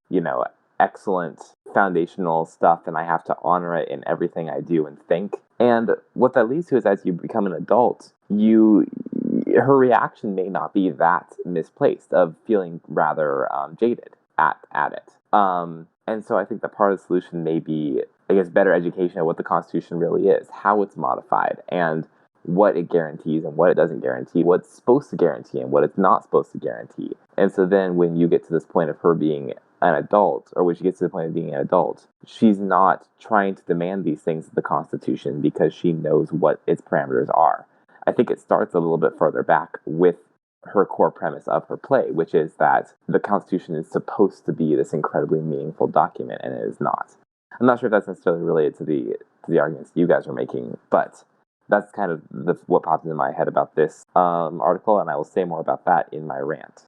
excellent foundational stuff, and I have to honor it in everything I do and think. And what that leads to is, as you become an adult, her reaction may not be that misplaced, of feeling rather jaded at it. And so I think that part of the solution may be, I guess, better education of what the Constitution really is, how it's modified, and what it guarantees and what it doesn't guarantee, what it's supposed to guarantee and what it's not supposed to guarantee. And so then when you get to this point of her being an adult, or when she gets to the point of being an adult, she's not trying to demand these things of the Constitution because she knows what its parameters are. I think it starts a little bit further back with her core premise of her play, which is that the Constitution is supposed to be this incredibly meaningful document, and it is not. I'm not sure if that's necessarily related to the arguments you guys are making, but that's kind of what popped into my head about this article, and I will say more about that in my rant.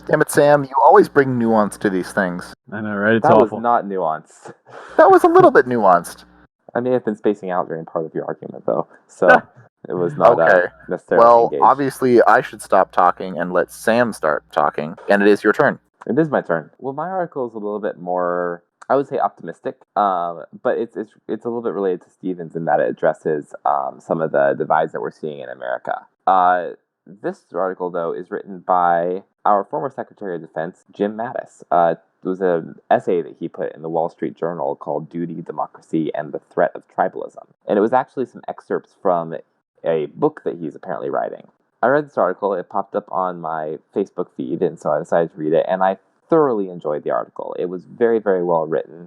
Damn it, Sam, you always bring nuance to these things. I know, right? It's that awful. was not nuanced. That was a little bit nuanced. I may have been spacing out during part of your argument, though, so it was not necessarily Well, engaged. obviously, I should stop talking and let Sam start talking, and it is your turn. It is my turn. Well, my article is a little bit more, I would say, optimistic, but it's a little bit related to Stephen's in that it addresses some of the divides that we're seeing in America. This article, though, is written by our former Secretary of Defense, Jim Mattis. It was an essay that he put in the Wall Street Journal called Duty, Democracy, and the Threat of Tribalism. And it was actually some excerpts from a book that he's apparently writing. I read this article, it popped up on my Facebook feed, and so I decided to read it, and I thoroughly enjoyed the article. It was very, very well written.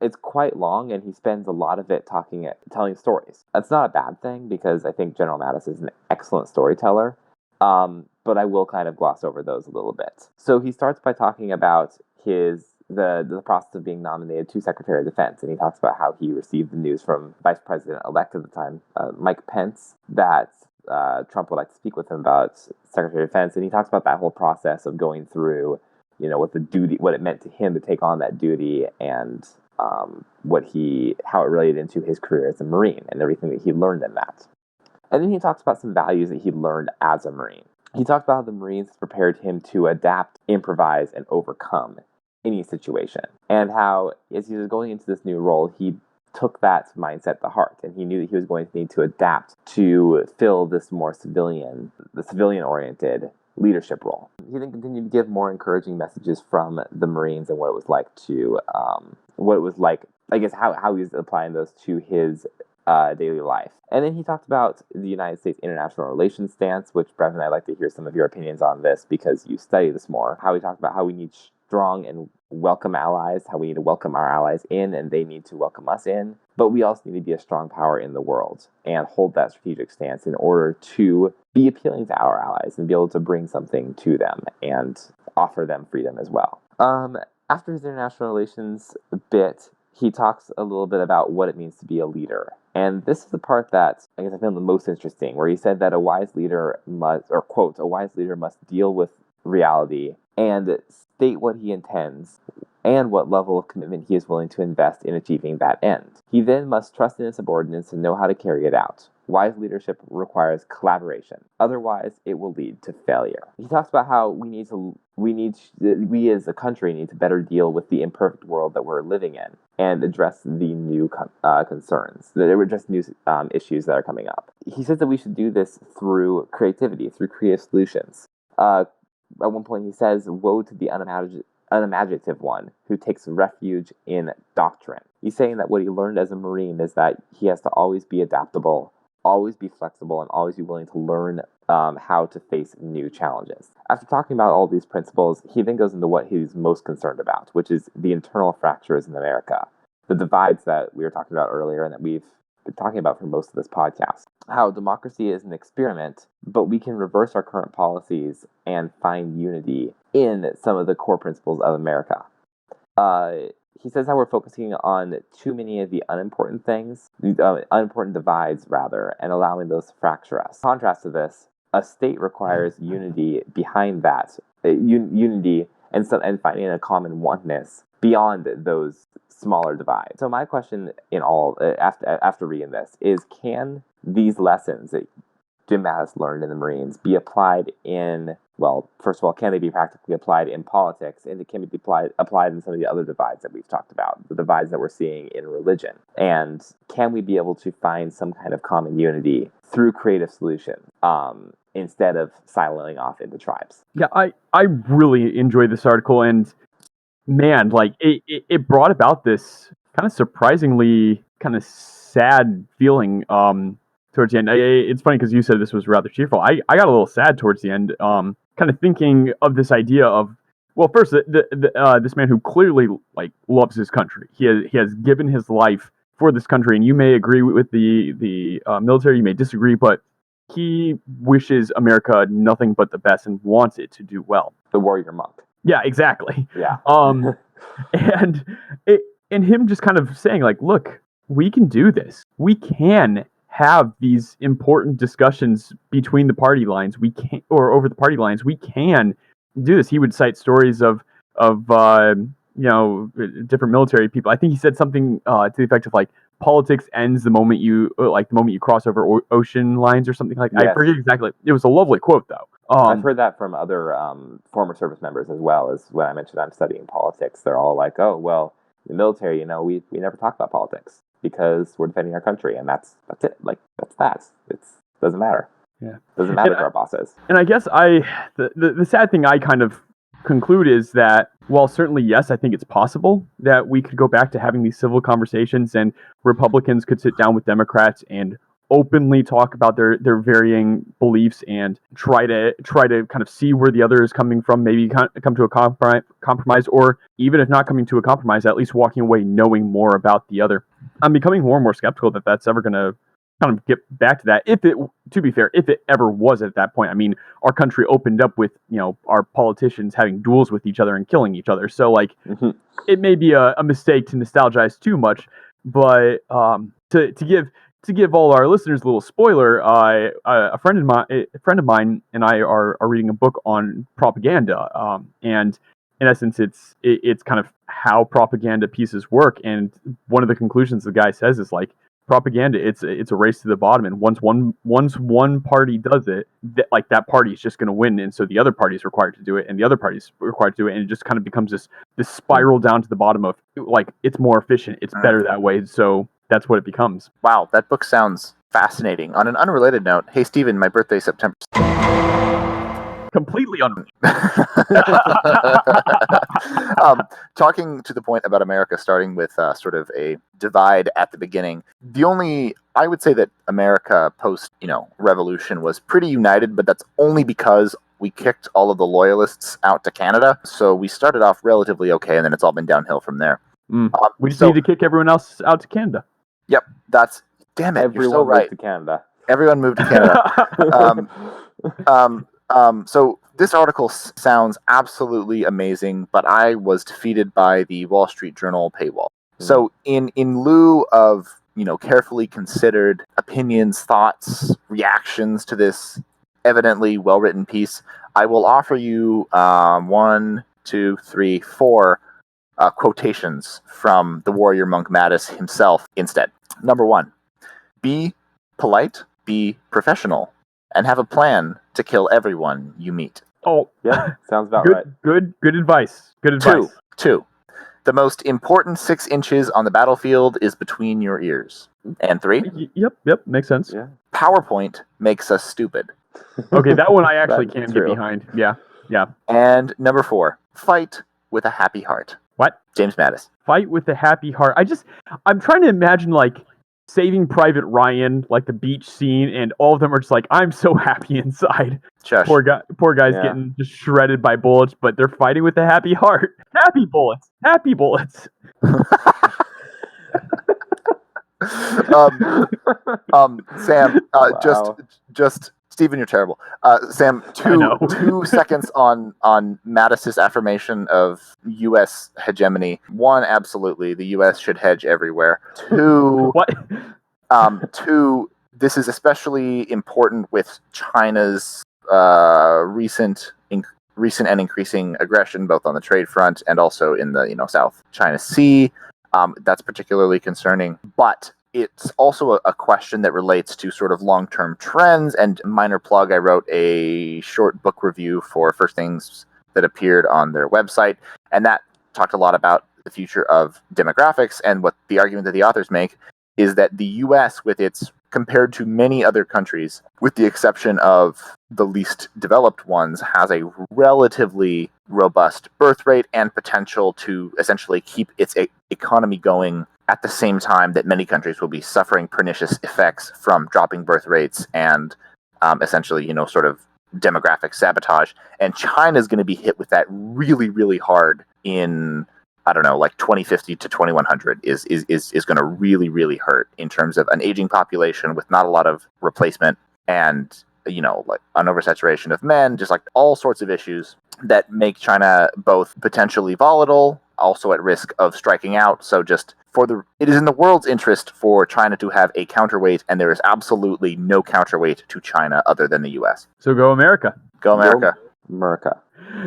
It's quite long, and he spends a lot of it telling stories. That's not a bad thing, because I think General Mattis is an excellent storyteller, but I will kind of gloss over those a little bit. So he starts by talking about the process of being nominated to Secretary of Defense, and he talks about how he received the news from Vice President-elect at the time, Mike Pence, that Trump would like to speak with him about Secretary of Defense, and he talks about that whole process of going through, what it meant to him to take on that duty, and how it related into his career as a Marine and everything that he learned in that. And then he talks about some values that he learned as a Marine. He talked about how the Marines prepared him to adapt, improvise, and overcome any situation, and how, as he was going into this new role, he took that mindset to heart, and he knew that he was going to need to adapt to fill this more civilian-oriented leadership role. He then continued to give more encouraging messages from the Marines and what it was like, I guess, how he was applying those to his daily life. And then he talked about the United States international relations stance, which, Brevin, I'd like to hear some of your opinions on this because you study this more. How he talked about how we need strong and welcome allies, how we need to welcome our allies in and they need to welcome us in. But we also need to be a strong power in the world and hold that strategic stance in order to be appealing to our allies and be able to bring something to them and offer them freedom as well. After his international relations bit, he talks a little bit about what it means to be a leader. And this is the part that I guess I found the most interesting, where he said that a wise leader must deal with reality and state what he intends and what level of commitment he is willing to invest in achieving that end. He then must trust in his subordinates and know how to carry it out. Wise leadership requires collaboration. Otherwise, it will lead to failure. He talks about how we as a country need to better deal with the imperfect world that we're living in and address the new concerns, address new issues that are coming up. He says that we should do this through creativity, through creative solutions. At one point, he says, "Woe to the unimaginative one who takes refuge in doctrine." He's saying that what he learned as a Marine is that he has to always be adaptable, always be flexible, and always be willing to learn how to face new challenges. After talking about all these principles, he then goes into what he's most concerned about, which is the internal fractures in America, the divides that we were talking about earlier and that we've been talking about for most of this podcast. How democracy is an experiment, but we can reverse our current policies and find unity in some of the core principles of America. He says how we're focusing on too many of the unimportant things, unimportant divides, rather, and allowing those to fracture us. In contrast to this, a state requires unity behind that, unity and finding a common oneness beyond those smaller divides. So my question in all, after reading this, is can these lessons that Jim Mattis learned in the Marines be applied in, well, first of all, can they be practically applied in politics, and can be applied in some of the other divides that we've talked about, the divides that we're seeing in religion? And can we be able to find some kind of common unity through creative solution instead of siloing off into tribes? Yeah, I really enjoyed this article, and man, like it brought about this kind of surprisingly kind of sad feeling towards the end. It's funny because you said this was rather cheerful. I got a little sad towards the end, kind of thinking of this idea of, well, first, this man who clearly like loves his country. He has given his life for this country, and you may agree with the military, you may disagree, but he wishes America nothing but the best and wants it to do well. The warrior monk. Yeah, exactly. Yeah. And him just kind of saying like, look, we can do this. We can have these important discussions between the party lines. We can, or over the party lines. We can do this. He would cite stories of different military people. I think he said something to the effect of like, politics ends the moment you cross over ocean lines or something like that. Yes. I forget exactly. It was a lovely quote though. I've heard that from other former service members as well. As when I mentioned I'm studying politics, they're all like, "Oh, well, in the military, we never talk about politics because we're defending our country, and that's it. Like that's that. It doesn't matter. Yeah, doesn't matter who our boss is." And I guess the sad thing I kind of conclude is that while certainly yes, I think it's possible that we could go back to having these civil conversations, and Republicans could sit down with Democrats and openly talk about their varying beliefs and try to kind of see where the other is coming from, maybe come to a compromise, or even if not coming to a compromise, at least walking away knowing more about the other. I'm becoming more and more skeptical that that's ever going to kind of get back to that. To be fair, if it ever was at that point, I mean, our country opened up with, our politicians having duels with each other and killing each other. So like, It may be a mistake to nostalgize too much, but to give all our listeners a little spoiler, a friend of mine and I are reading a book on propaganda, and in essence, it's kind of how propaganda pieces work. And one of the conclusions the guy says is like, propaganda, it's a race to the bottom, and once one party does it, that party is just going to win, and so the other party is required to do it, and the other party is required to do it, and it just kind of becomes this spiral down to the bottom of like, it's more efficient, it's better that way, so that's what it becomes. Wow, that book sounds fascinating. On an unrelated note, hey Stephen, my birthday is September. Completely unrelated. Talking to the point about America starting with sort of a divide at the beginning, I would say that America post, revolution was pretty united, but that's only because we kicked all of the loyalists out to Canada. So we started off relatively okay, and then it's all been downhill from there. We just need to kick everyone else out to Canada. Yep, damn it, everyone you're so right. Moved to Canada. Everyone moved to Canada. So this article sounds absolutely amazing, but I was defeated by the Wall Street Journal paywall. So in lieu of, carefully considered opinions, thoughts, reactions to this evidently well-written piece, I will offer you 1, 2, 3, 4 quotations from the warrior monk Mattis himself instead. Number 1, be polite, be professional, and have a plan to kill everyone you meet. Oh, yeah, sounds about right. Good advice. Good advice. 2, the most important 6 inches on the battlefield is between your ears. And 3, Yep, makes sense. Yeah. PowerPoint makes us stupid. Okay, that one I actually can get behind. Yeah. And number 4, fight with a happy heart. What? James Mattis. Fight with a happy heart. I'm trying to imagine like Saving Private Ryan, like the beach scene, and all of them are just like, I'm so happy inside. Shush. Poor guy's getting just shredded by bullets, but they're fighting with a happy heart. Happy bullets. Sam, Wow. just Stephen, you're terrible. Sam, 2 seconds on Mattis's affirmation of U.S. hegemony. 1, absolutely, the U.S. should hedge everywhere. 2, What? 2, this is especially important with China's recent recent and increasing aggression, both on the trade front and also in the South China Sea. That's particularly concerning. But it's also a question that relates to sort of long-term trends. And minor plug, I wrote a short book review for First Things that appeared on their website, and that talked a lot about the future of demographics. And what the argument that the authors make is that the U.S., with its, compared to many other countries, with the exception of the least developed ones, has a relatively robust birth rate and potential to essentially keep its economy going at the same time that many countries will be suffering pernicious effects from dropping birth rates and essentially, sort of demographic sabotage. And China is going to be hit with that really, really hard in, I don't know, like 2050 to 2100 is going to really, really hurt in terms of an aging population with not a lot of replacement and, like an oversaturation of men, just like all sorts of issues that make China both potentially volatile, also at risk of striking out. So just it is in the world's interest for China to have a counterweight, and there is absolutely no counterweight to China other than the U.S. So go America. Go America. Go America.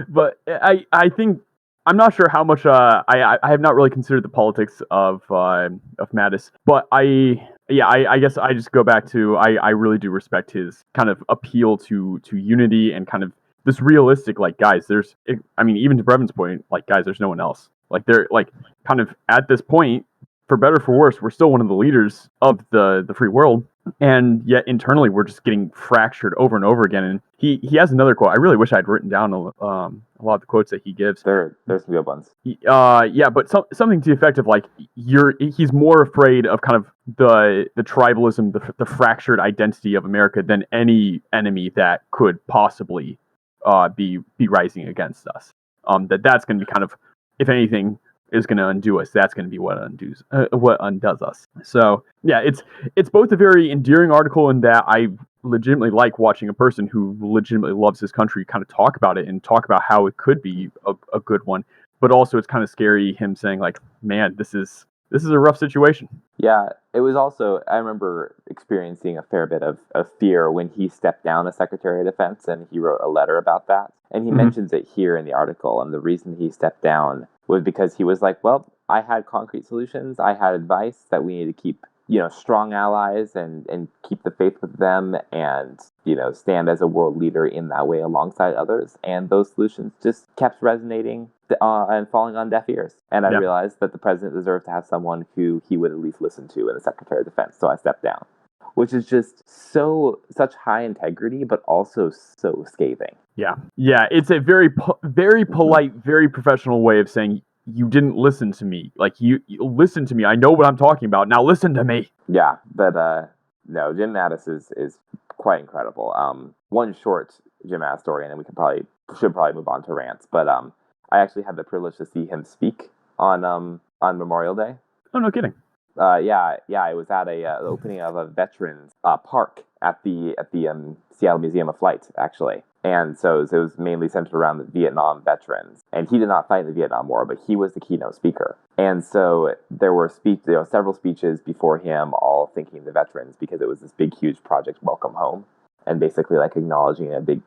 But I think, I'm not sure how much I have not really considered the politics of Mattis, but I guess I just go back to I really do respect his kind of appeal to unity and kind of this realistic, like, guys, even to Brevin's point, like, guys, there's no one else. Like, they're like kind of at this point, for better or for worse, we're still one of the leaders of the free world, and yet internally we're just getting fractured over and over again. And he has another quote. I really wish I'd written down a lot of the quotes that he gives. There's some good ones. But something to the effect of like he's more afraid of kind of the tribalism, the fractured identity of America than any enemy that could possibly be rising against us. That's going to be kind of, if anything is going to undo us, that's going to be what undoes us. So yeah, it's both a very endearing article in that I legitimately like watching a person who legitimately loves his country kind of talk about it and talk about how it could be a good one, but also it's kind of scary him saying like, man, this is a rough situation. Yeah, it was also, I remember experiencing a fair bit of fear when he stepped down as Secretary of Defense, and he wrote a letter about that. And he mentions it here in the article, and the reason he stepped down was because he was like, well, I had concrete solutions, I had advice that we need to keep, strong allies and keep the faith with them and, stand as a world leader in that way alongside others. And those solutions just kept resonating and falling on deaf ears. And I realized that the president deserved to have someone who he would at least listen to in the Secretary of Defense. So I stepped down, which is just such high integrity, but also so scathing. Yeah. It's a very, very polite, very professional way of saying, you didn't listen to me. Like, you listen to me. I know what I'm talking about. Now listen to me. Yeah, but no, Jim Mattis is quite incredible. One short Jim Mattis story, and then we should probably move on to rants. But I actually had the privilege to see him speak on Memorial Day. Oh, no kidding. Yeah. It was at the opening of a veterans park at the Seattle Museum of Flight, actually. And so it was mainly centered around the Vietnam veterans. And he did not fight in the Vietnam War, but he was the keynote speaker. And so there were several speeches before him, all thanking the veterans because it was this big, huge project, Welcome Home, and basically like acknowledging a big,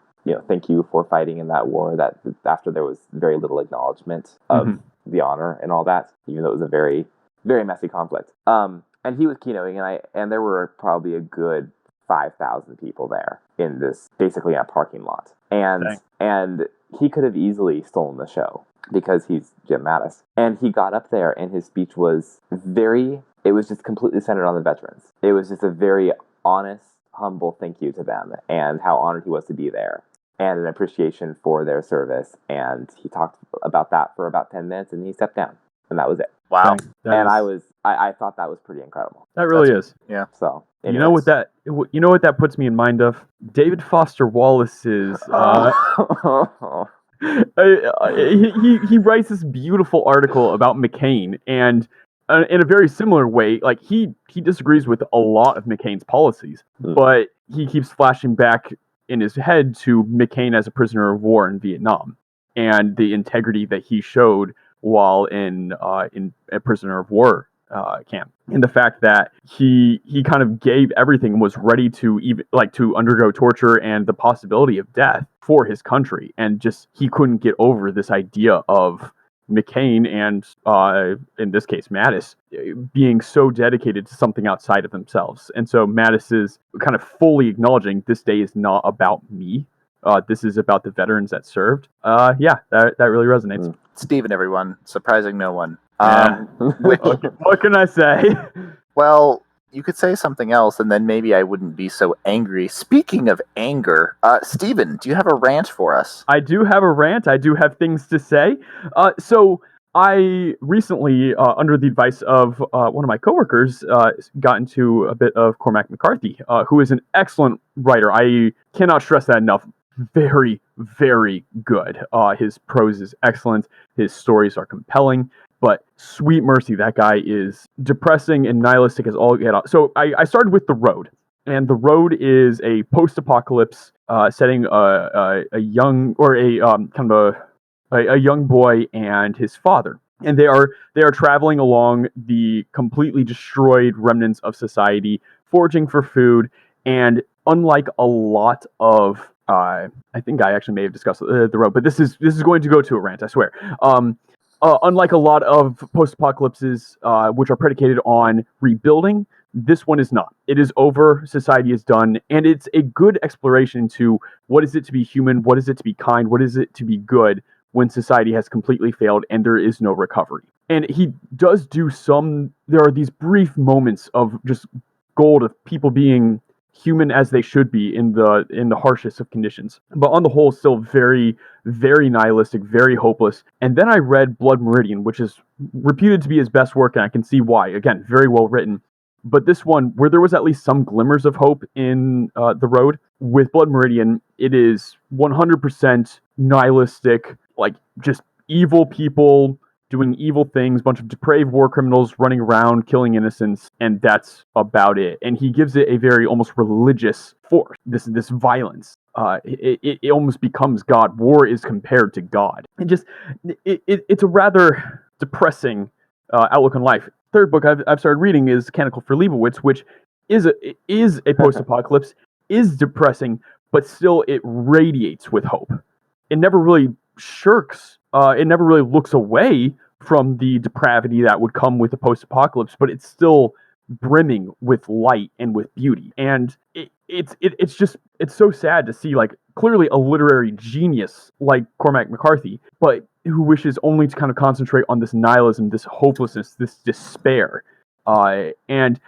thank you for fighting in that war. That after there was very little acknowledgement of the honor and all that, even though it was a very, very messy conflict. And he was keynoting, and there were probably a good 5,000 people there in this, basically in a parking lot. And he could have easily stolen the show because he's Jim Mattis. And he got up there and his speech was it was just completely centered on the veterans. It was just a very honest, humble thank you to them and how honored he was to be there and an appreciation for their service. And he talked about that for about 10 minutes and he stepped down. And that was it. Wow. I thought that was pretty incredible. That really is. Yeah. So anyways. You know what that puts me in mind of? David Foster Wallace's he writes this beautiful article about McCain, and in a very similar way, like he disagrees with a lot of McCain's policies, but he keeps flashing back in his head to McCain as a prisoner of war in Vietnam and the integrity that he showed while in a prisoner of war camp, in the fact that he kind of gave everything and was ready to even to undergo torture and the possibility of death for his country, and just he couldn't get over this idea of McCain and in this case Mattis being so dedicated to something outside of themselves. And so Mattis is kind of fully acknowledging this day is not about me. This is about the veterans that served. That really resonates. Stephen, everyone, surprising no one. What can I say? Well, you could say something else, and then maybe I wouldn't be so angry. Speaking of anger, Stephen, do you have a rant for us? I do have a rant. I do have things to say. So I recently, under the advice of one of my coworkers, got into a bit of Cormac McCarthy, who is an excellent writer. I cannot stress that enough. Very, very good. His prose is excellent. His stories are compelling. But sweet mercy, that guy is depressing and nihilistic as all get out. So I started with The Road. And The Road is a post-apocalypse setting a young, or a young boy and his father. And they are traveling along the completely destroyed remnants of society, foraging for food. And unlike a lot of, I think I actually may have discussed The Road, but this is going to go to a rant, I swear. Unlike a lot of post-apocalypses, which are predicated on rebuilding, this one is not. It is over, society is done, and it's a good exploration to what is it to be human, what is it to be kind, what is it to be good when society has completely failed and there is no recovery. And he does do there are these brief moments of just gold of people being human as they should be in the harshest of conditions, but on the whole still very, very nihilistic, very hopeless. And then I read Blood Meridian, which is reputed to be his best work, and I can see why. Again, very well written. But this one, where there was at least some glimmers of hope in The Road, with Blood Meridian, it is 100% nihilistic, like just evil people doing evil things, bunch of depraved war criminals running around killing innocents, and that's about it. And he gives it a very almost religious force, this violence. It almost becomes God. War is compared to God. And just it's a rather depressing outlook on life. Third book I've started reading is Canticle for Leibowitz, which is a post-apocalypse, is depressing, but still it radiates with hope. It never really shirks. It never really looks away from the depravity that would come with the post-apocalypse, but it's still brimming with light and with beauty. And it's so sad to see, like, clearly a literary genius like Cormac McCarthy, but who wishes only to kind of concentrate on this nihilism, this hopelessness, this despair. And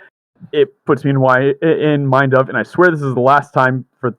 it puts me in mind of, and I swear this is the last time for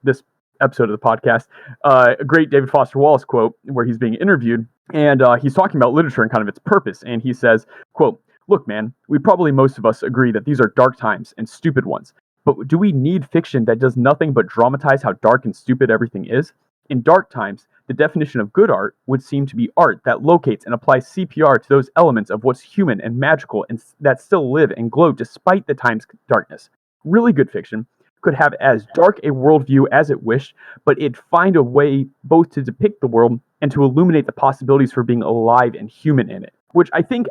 this episode of the podcast, a great David Foster Wallace quote where he's being interviewed, and he's talking about literature and kind of its purpose, and he says, quote, "Look, man, most of us agree that these are dark times and stupid ones, but do we need fiction that does nothing but dramatize how dark and stupid everything is? In dark times, the definition of good art would seem to be art that locates and applies CPR to those elements of what's human and magical and that still live and glow despite the time's darkness. Really good fiction could have as dark a worldview as it wished, but it'd find a way both to depict the world and to illuminate the possibilities for being alive and human in it." Which I think,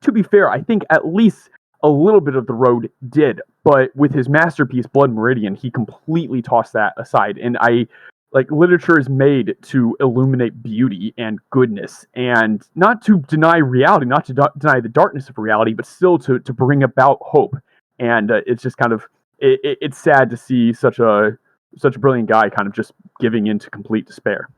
to be fair, I think at least a little bit of The Road did, but with his masterpiece, Blood Meridian, he completely tossed that aside. And literature is made to illuminate beauty and goodness, and not to deny reality, not to deny the darkness of reality, but still to bring about hope. And it's just kind of, it's sad to see such a brilliant guy kind of just giving into complete despair.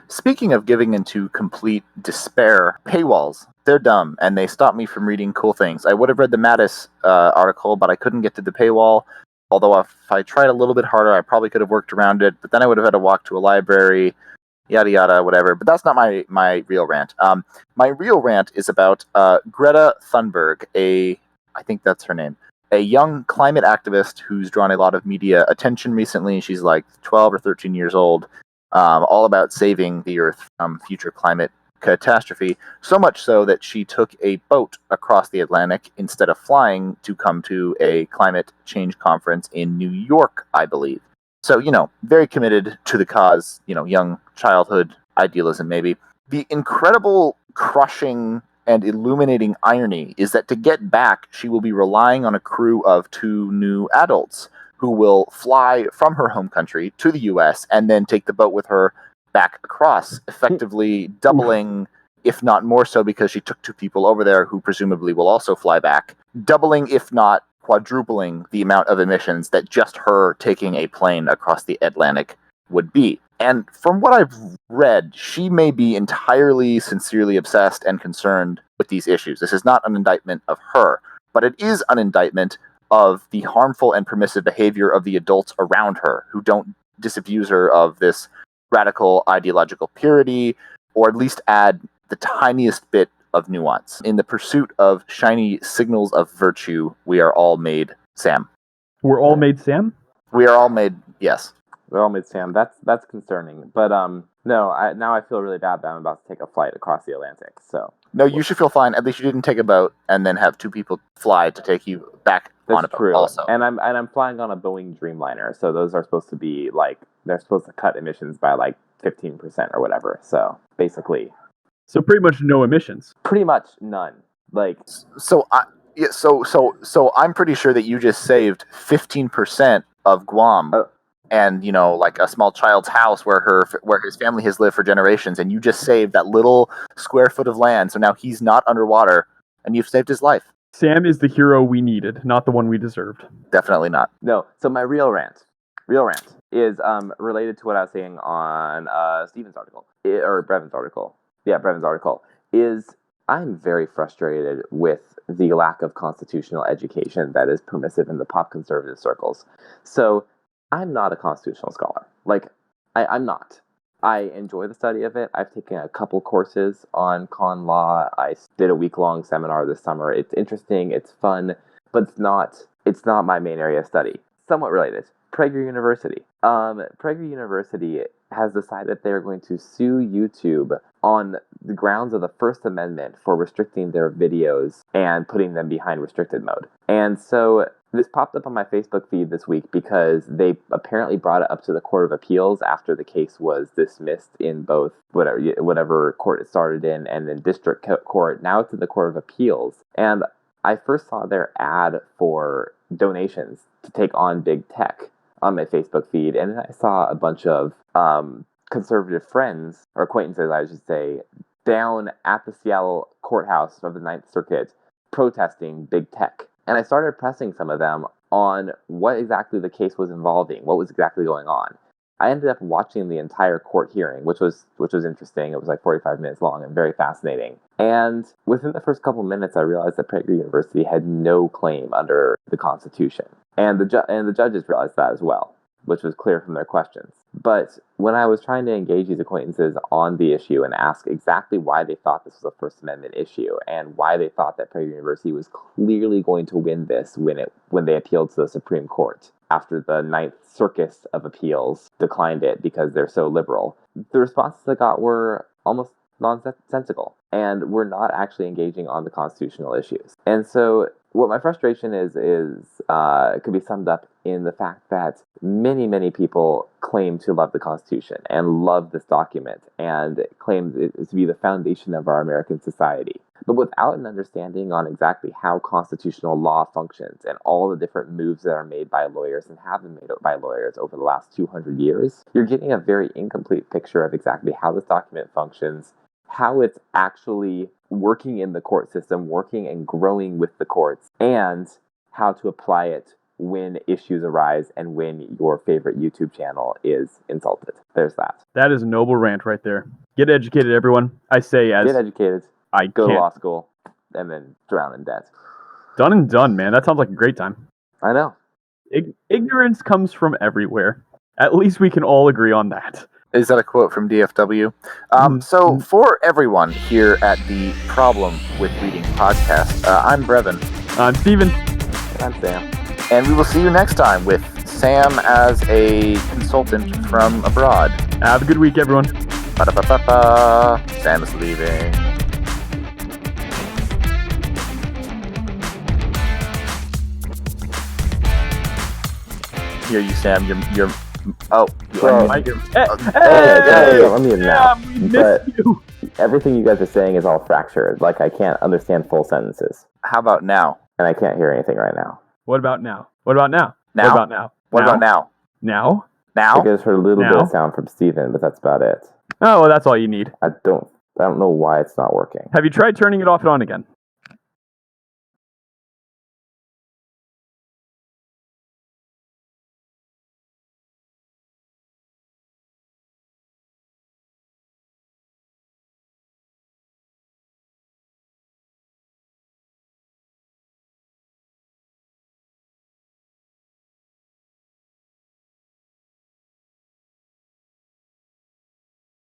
Speaking of giving into complete despair, paywalls, they're dumb, and they stop me from reading cool things. I would have read the Mattis article, but I couldn't get to the paywall. Although if I tried a little bit harder, I probably could have worked around it, but then I would have had to walk to a library, yada yada, whatever. But that's not my real rant. My real rant is about Greta Thunberg, I think that's her name, a young climate activist who's drawn a lot of media attention recently. She's like 12 or 13 years old, all about saving the Earth from future climate catastrophe, so much so that she took a boat across the Atlantic instead of flying to come to a climate change conference in New York, I believe. So, very committed to the cause, young childhood idealism maybe. The incredible, crushing and illuminating irony is that to get back, she will be relying on a crew of 2 new adults who will fly from her home country to the U.S. and then take the boat with her back across, effectively doubling, if not more so because she took 2 people over there who presumably will also fly back, doubling, if not quadrupling, the amount of emissions that just her taking a plane across the Atlantic would be. And from what I've read, she may be entirely sincerely obsessed and concerned with these issues. This is not an indictment of her, but it is an indictment of the harmful and permissive behavior of the adults around her who don't disabuse her of this radical ideological purity, or at least add the tiniest bit of nuance. In the pursuit of shiny signals of virtue, we are all made Sam. We're all made Sam? We are all made, yes. We're all made Sam. That's concerning. But no, now I feel really bad that I'm about to take a flight across the Atlantic. So no, you should feel fine. At least you didn't take a boat and then have 2 people fly to take you back on a boat. True. Also. And I'm flying on a Boeing Dreamliner, so those are supposed to be they're supposed to cut emissions by 15% or whatever. So basically, so pretty much no emissions. Pretty much none. So I'm pretty sure that you just saved 15% of Guam. And a small child's house where his family has lived for generations, and you just saved that little square foot of land. So now he's not underwater, and you've saved his life. Sam is the hero we needed, not the one we deserved. Definitely not. No. So my real rant is related to what I was saying on Steven's article or Brevin's article. Yeah, Brevin's article is I'm very frustrated with the lack of constitutional education that is permissive in the pop conservative circles. So I'm not a constitutional scholar. I'm not. I enjoy the study of it. I've taken a couple courses on con law. I did a week-long seminar this summer. It's interesting. It's fun, but it's not my main area of study. Somewhat related. Prager University. Prager University has decided they're going to sue YouTube on the grounds of the First Amendment for restricting their videos and putting them behind restricted mode. And so this popped up on my Facebook feed this week because they apparently brought it up to the Court of Appeals after the case was dismissed in both whatever court it started in and then district court. Now it's in the Court of Appeals. And I first saw their ad for donations to take on big tech on my Facebook feed, and then I saw a bunch of conservative friends, or acquaintances, I should say, down at the Seattle courthouse of the Ninth Circuit protesting big tech. And I started pressing some of them on what exactly the case was involving, what was exactly going on. I ended up watching the entire court hearing, which was interesting. It was 45 minutes long and very fascinating. And within the first couple minutes, I realized that Prager University had no claim under the Constitution. And the judges realized that as well, which was clear from their questions. But when I was trying to engage these acquaintances on the issue and ask exactly why they thought this was a First Amendment issue and why they thought that Prager University was clearly going to win this when they appealed to the Supreme Court after the Ninth Circuit of Appeals declined it because they're so liberal, the responses I got were almost nonsensical and we're not actually engaging on the constitutional issues. And so what my frustration is could be summed up in the fact that many people claim to love the Constitution and love this document and claim it to be the foundation of our American society. But without an understanding on exactly how constitutional law functions and all the different moves that are made by lawyers and have been made by lawyers over the last 200 years, you're getting a very incomplete picture of exactly how this document functions, how it's actually working in the court system, working and growing with the courts, and how to apply it when issues arise and when your favorite YouTube channel is insulted. There's that. That is a noble rant right there. Get educated, everyone. I say as... Get educated. I go can't. to law school, and then drown in debt. Done and done, man. That sounds like a great time. I know. Ignorance comes from everywhere. At least we can all agree on that. Is that a quote from DFW? So for everyone here at the Problem with Reading podcast, I'm Brevin. I'm Steven. I'm Sam. And we will see you next time with Sam as a consultant from abroad. Have a good week, everyone. Ba-da-ba-ba-ba. Sam is leaving. Hear you, Sam. Your Oh, you Well, unmuted. Let me in now. we missed But you. everything you guys are saying is all fractured. Like, I can't understand full sentences. How about now? And I can't hear anything right now. What about now? What about now? Now? What about now? What about now? Now? Now? I just heard a little bit Now? of sound from Steven, but that's about it. Oh, well, that's all you need. I don't know why it's not working. Have you tried turning it off and on again?